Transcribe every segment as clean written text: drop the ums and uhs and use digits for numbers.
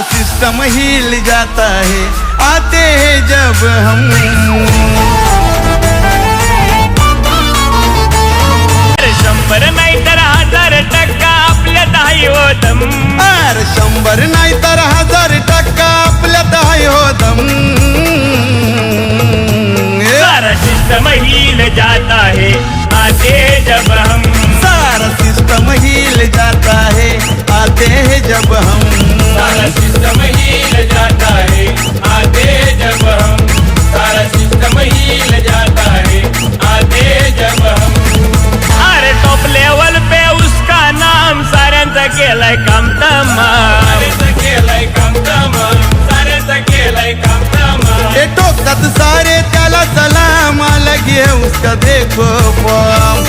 सारा system hill जाता है आते हैं जब हम। शंभर नाही तर 1000% आपल्यात आहे हो दम। अरे 100 नाही तर 1000% आपल्यात आहे हो दम। सारा सिस्टम हिल जाता है आते जब हम। सारा सिस्टम हिल जाता है आते हैं जब हम। सारा सिस्टम हिल जाता है आते जब हम। सारा सिस्टम हिल जाता है आते जब हम। अरे टॉप लेवल पे उसका नाम साऱ्यांचा केलाय काम तमाम। साऱ्यांचा केलाय काम तमाम। साऱ्यांचा केलाय काम तमाम। ये ठोकतात सारे त्याला सलाम अलग है उसका देखो फॉर्म।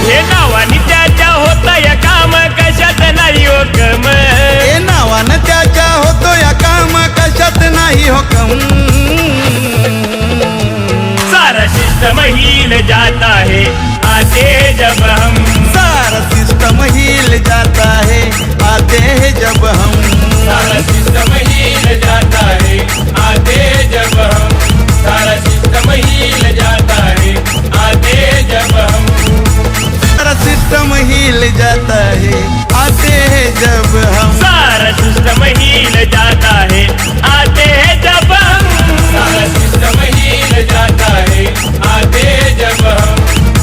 हे नावानी त्याच्या होता या काम कशात नाही हो कम। हे नावानं त्याच्या होतो या काम कशात नाही हो कम। सारा सिस्टम हिल जाता है आते जब हम। सारा सिस्टम हिल जाता है आते हैं जब हम। सारा सिस्टम हिल जाता है आते जब हम। सारा सिस्टम हिल जाता है आते जब हम। सारा सिस्टम हिल जाता है आते हैं जब हम। सारा सिस्टम हिल जाता है आते हैं जब हम। सारा सिस्टम हिल जाता है आते जब हम।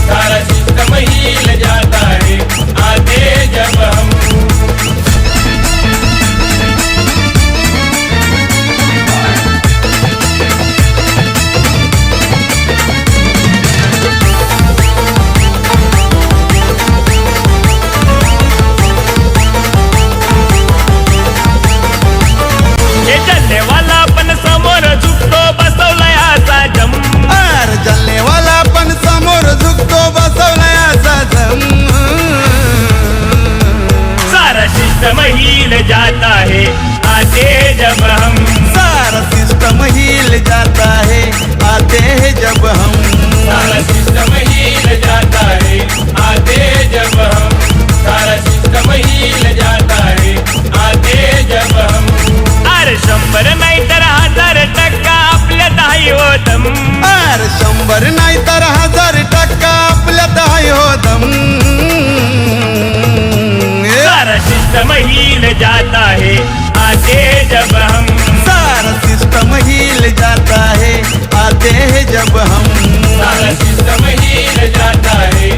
सारा सिस्टम हिल जाता है आते जब हम। हे चलने वाला पण समोर झुकतो बसवलाय असा जम। अरे जलने वाला पण समोर झुकतो बसवलाय असा जम। सारा सिस्टम हिल जाता है आते जब हम। सारा सिस्टम हिल जाता है आते हैं जब हम। सारा सिस्टम हिल जाता है आते जब हम। सारा सिस्टम हिल जाता है आते जब हम। अरे 100 नाही तर 1000% आपल्यात आहे हो दम। अरे 100 नाही तर 1000% आपल्यात आहे हो दम। सारा सिस्टम हिल जाता है आते जब हम। सारा सिस्टम हिल जाता है आते हैं जब हम। सारा सिस्टम हिल जाता है